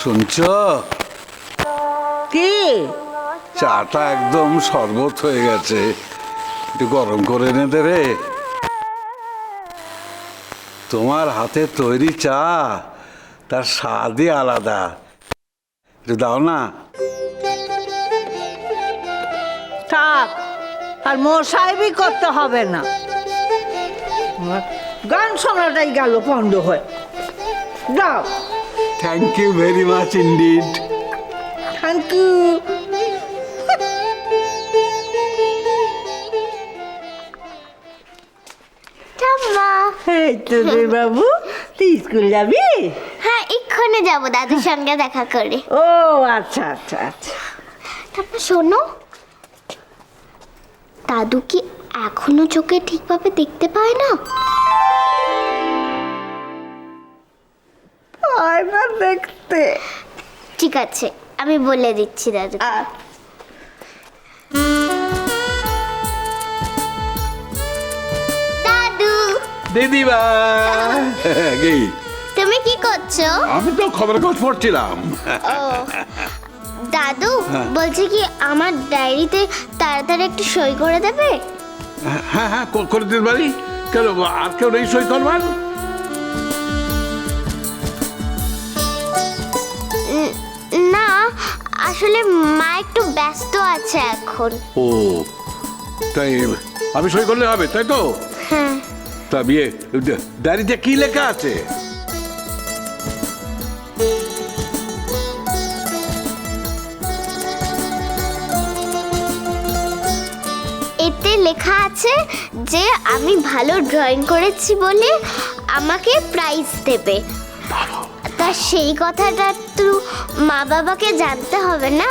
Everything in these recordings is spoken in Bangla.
শুনছ? কি? চাটা একদম শরবত হয়ে গেছে, একটু গরম করে এনে দে রে। তোমার হাতে তৈরি চা, তার স্বাদই আলাদা। একটু দাও না। থাক, আর মশাইবি করতে হবে না। গান শোনাটাই গেল বন্ধ হয়ে। দাও। Thank you very much indeed. Thank you. এই তো রে বাবু, তুই স্কুল যাবি? হ্যাঁ, এক্ষুনি যাবো দাদুর সঙ্গে দেখা করে। ও আচ্ছা আচ্ছা আচ্ছা। তারপর শোনো, দাদু কি এখনো চোখে ঠিকভাবে দেখতে পায় না? পায় না দেখতে। ঠিক আছে, আমি বলে দিচ্ছি দাদু। দাদু, দিদিমা কি? তুমি কি করছো? আমি তো খবরের কাগজ পড়ছিলাম। ও দাদু, বলছি কি আমার ডায়েরিতে তাড়াতাড়ি একটু সই করে দেবে? হ্যাঁ হ্যাঁ, করে দিতে পারি। কেন, আর কেউ নেই সই করবার? না, আসলে মা একটু ব্যস্ত আছে এখন। ও তাই আমি সই করলে হবে, তাই তো? হ্যাঁ। তা বিয়ে ডায়েরিতে কি লেখা আছে? এতে লেখা আছে যে আমি ভালো ড্রয়িং করেছি বলে আমাকে প্রাইজ দেবে। তা সেই কথাটা একটু মা বাবাকে জানতে হবে না,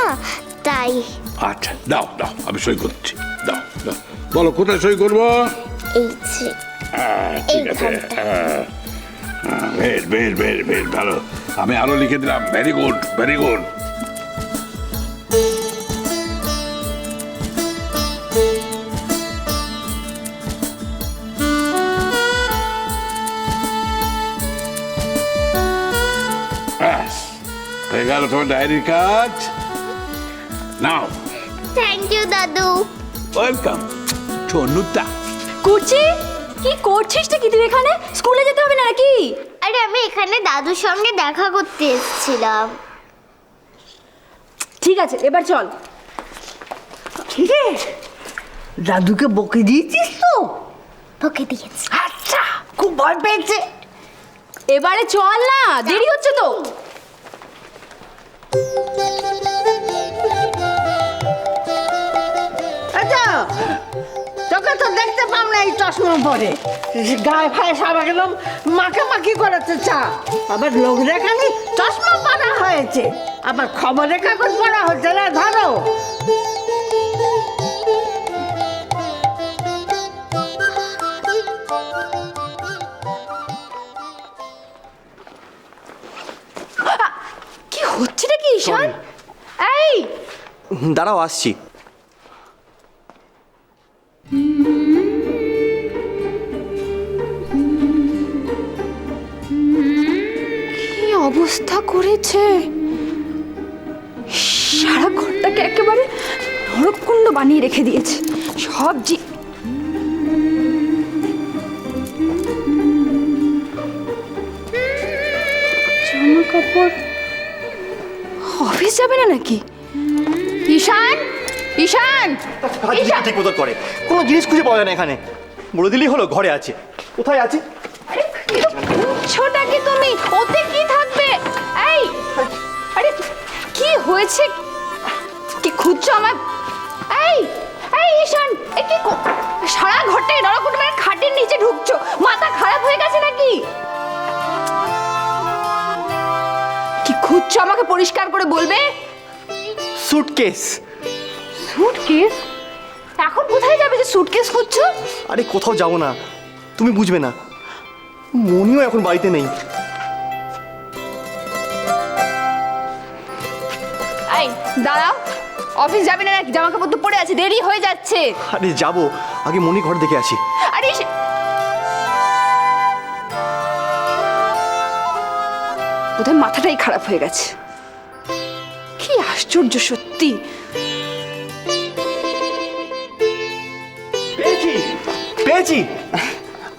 তাই। আচ্ছা দাও দাও, আমি সই করছি। দাও দাও, বলো কোথায় সই করবো? এই যে ঠিক আছে। বেশ বেশ বেশ বেশ ভালো, আমি আরো লিখে দিলাম। Very good very good. হয়ে গেল তোমার ডায়েরির কাজ। নাও। থ্যাংক ইউ দাদু। ওয়েলকাম চনুতা। কুচি, কি করছিসটা কি তুই এখানে? স্কুলে যেতে হবে না নাকি? আরে আমি এখানে দাদুর সঙ্গে দেখা করতে এসেছিলাম। ঠিক আছে, এবার চল। ঠিক আছে, দাদুকে বকে দিয়েছিস তো? বকে দিয়েছি। আচ্ছা, খুব ভয় পেয়েছে। এবারে চল না, দেরি হচ্ছে তো। আচ্ছা, তোকে তো দেখতে পাম না এই চশমা পরে। গায়ে ফায়ে সব একদম মাখামাখি করেছে চা। আবার লোক দেখানি চশমা পরা হয়েছে, আবার খবরের কাগজ পড়া হচ্ছে না। ধরো। কি হচ্ছেটা কি ঈশান? এই দাঁড়াও, আসছি। কি অবস্থা করেছে! সারা ঘরটাকে একেবারে নরককুণ্ড বানিয়ে রেখে দিয়েছে। সব জামা কাপড়। অফিস যাবে না নাকি? ঈশান, ঈশান, ঈশান! ঠিক মতো করে কোনো জিনিস খুঁজে পাওয়া যায় না এখানে। বলে দিলেই হলো ঘরে আছে। কোথায় আছে? ছোটা কি তুমি? ওতে কি থাকবে? এই, আরে কি হয়েছে? কি খুঁজছো আমার? এই এই ঈশান, এ কি সারা ঘরটাই নরকুণ্ড মানে খাটের নিচে ঢুকছো? মাথা খারাপ হয়ে গেছে নাকি? কি খুঁজছো আমাকে পরিষ্কার করে বলবে? সুটকেস। সুটকেস? এখন কোথায় যাবে যে সুটকেস খুঁজছো? আরে কোথাও যাবো না, তুমি বুঝবে না। মনিও এখন বাড়িতে নেই। এই দাঁড়াও, অফিস যাবে না নাকি? জামা কাপড় তো পরে আছে, দেরি হয়ে যাচ্ছে। আরে যাবো, আগে মনি ঘর দেখে আসি। আরে বোধহয় মাথাটাই খারাপ হয়ে গেছে। আশ্চর্য সত্যি। পেয়েছি পেয়েছি,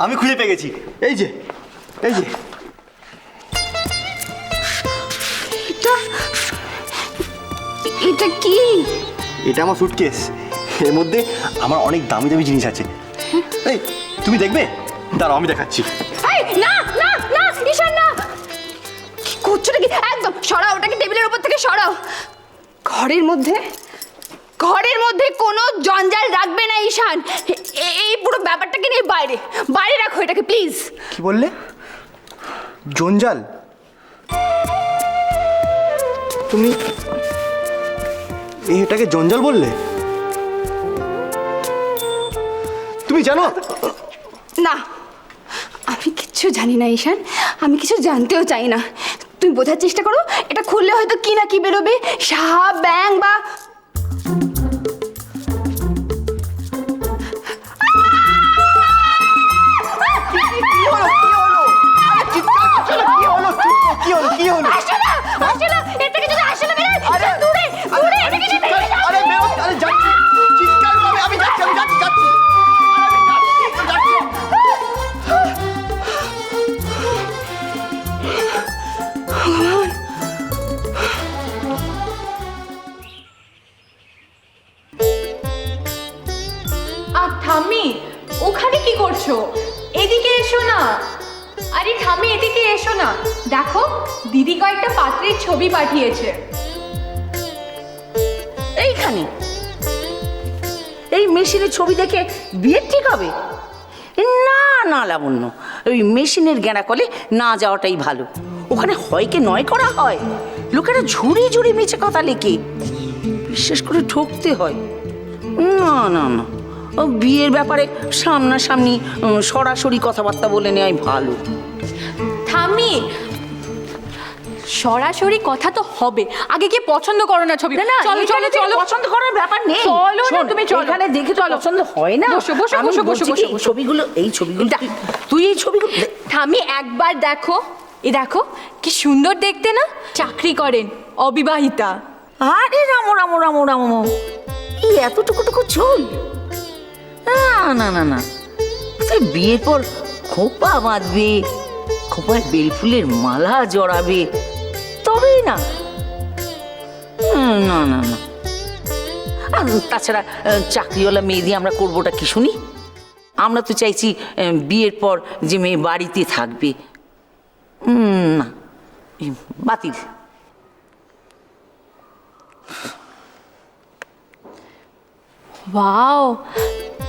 আমি খুঁজে পেয়ে গেছি। এই যে এই যে, এটা কি? এটা আমার সুটকেস। এর মধ্যে আমার অনেক দামি দামি জিনিস আছে। এই তুমি দেখবে? দাঁড়াও আমি দেখাচ্ছি। এই না না না ঈশান না, কি করছো নাকি? একদম সরাও ওটাকে, টেবিলের উপর থেকে সরাও। ঘরের মধ্যে কোনো জঞ্জাল রাখবে না ঈশান। এই পুরো ব্যাপারটাকে নিয়ে বাইরে বাইরে রাখো এটাকে প্লিজ। কি বললে? জঞ্জাল? তুমি এটাকে জঞ্জাল বললে? তুমি জানো? না, আমি কিচ্ছু জানি না ঈশান, আমি কিছু জানতেও চাই না। তুমি বোঝার চেষ্টা করো, এটা খুললে হয়তো কি না কি বেরোবে, সাপ ব্যাং বা কি হলো? আসো না, এর থেকে যদি আসো না বেরোয়, দূরে দূরে এটাকে নিয়ে বেরিয়ে যাও। আরে বেরো, আরে যাচ্ছি, চিৎকার করো, আমি যাচ্ছি। আরে আমি যাচ্ছি। আর ঠাম্মি ওখানে কি করছো? এদিকে এসো না। আরে ঠাম্মি এদিকে এসো না, দেখো দিদি কয়েকটা পাত্রের ছবি পাঠিয়েছে। এইখানে এই মেশিনের ছবি দেখে বিয়ে ঠিক হবে? না না লাবণ্য, ওই মেশিনের গেঁড়া কলে না যাওয়াটাই ভালো। ওখানে হয় কি নয় করা হয়, লোকেরা ঝুড়ি ঝুড়ি মিছে কথা লেখে, বিশেষ করে ঠকতে হয়। না না না, ও বিয়ের ব্যাপারে সামনাসামনি সরাসরি কথাবার্তা বলে নেওয়াই ভালো। ঠাম্মি সরাসরি কথা তো হবে, আগে কি পছন্দ করো না ছবি? না, চলো চলো চলো, পছন্দ করার ব্যাপার নেই। চলো না, শোন, তুমি চলো। এখানে দেখে তো পছন্দ হয় না। বসো, বসো, আমি বসো, বলছি বসো, কি, বসো, বসো। এই ছবিগুলো তুই এই ছবিগুলো ঠাম্মি একবার দেখো, দেখো কি সুন্দর দেখতে না, চাকরি করেন, অবিবাহিতা। আরে রামো রামো রামো রামো, এই এতটুকু চুল? না না না না, তুই বিয়ের পর খোপা বাঁধবে, খোপায় বেলফুলের মালা জড়াবে, তবেই না। না না না, আর তাছাড়া চাকরিওয়ালা মেয়ে দিয়ে আমরা করবোটা কি শুনি? আমরা তো চাইছি বিয়ের পর যে মেয়ে বাড়িতে থাকবে। না, বাতিল। ওয়াও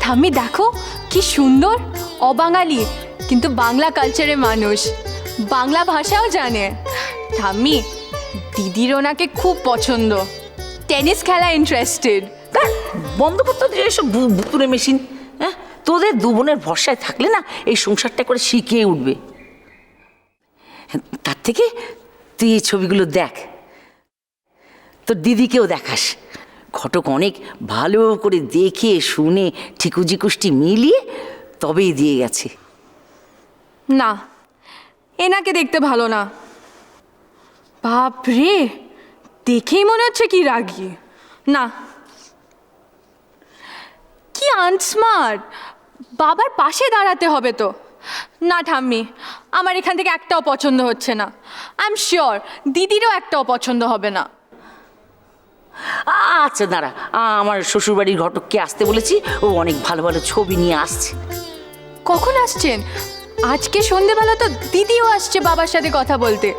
ঠাম্মি দেখো কি সুন্দর, অবাঙালি কিন্তু বাংলা কালচারের মানুষ, বাংলা ভাষাও জানে। ঠাম্মি দিদির ওনাকে খুব পছন্দ, টেনিস খেলা ইন্টারেস্টেড। তা বন্ধ করতে হচ্ছে এসব ভুতুরে মেশিন। হ্যাঁ, তোদের দু বোনের ভরসায় থাকলে না এই সংসারটা করে শিখিয়ে উঠবে। তার থেকে তুই এই ছবিগুলো দেখ, তোর দিদিকেও দেখাস। ঘটক অনেক ভালো করে দেখে শুনে ঠিকুজি কুষ্টি মিলিয়ে তবেই দিয়ে গেছে। না, এনাকে দেখতে ভালো না। বাপরে, দেখেই মনে হচ্ছে কি রাগী। না, কি আনস্মার্ট, বাবার পাশে দাঁড়াতে হবে তো। না ঠাম্মি, আমার এখান থেকে একটাও পছন্দ হচ্ছে না। আই এম শিওর দিদিরও একটাও পছন্দ হবে না। আচ্ছা দাঁড়া, আমার শ্বশুরবাড়ির ঘটককে আসতে বলেছি, ও অনেক ভালো ভালো ছবি নিয়ে আসছে। কখন আসছেন? আজকে সন্ধেবেলা তো দিদিও আসছে বাবার সাথে কথা বলতে।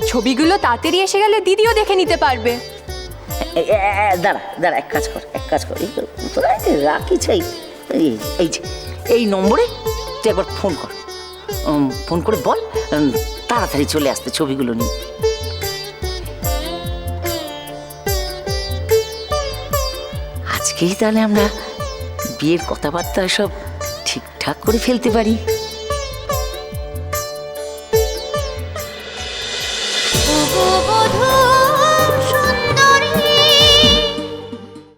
ছবিগুলো তাড়াতাড়ি এসে গেলে দিদিও দেখে নিতে পারবে। দাঁড়া দাঁড়া, এক কাজ কর তোরা রাখি চাই, এই যে এই নম্বরে তুই একবার ফোন কর, ফোন করে বল তাড়াতাড়ি চলে আসতে ছবিগুলো নিয়ে। আজকেই তাহলে আমরা বিয়ের কথাবার্তা সব ঠিকঠাক করে ফেলতে পারি।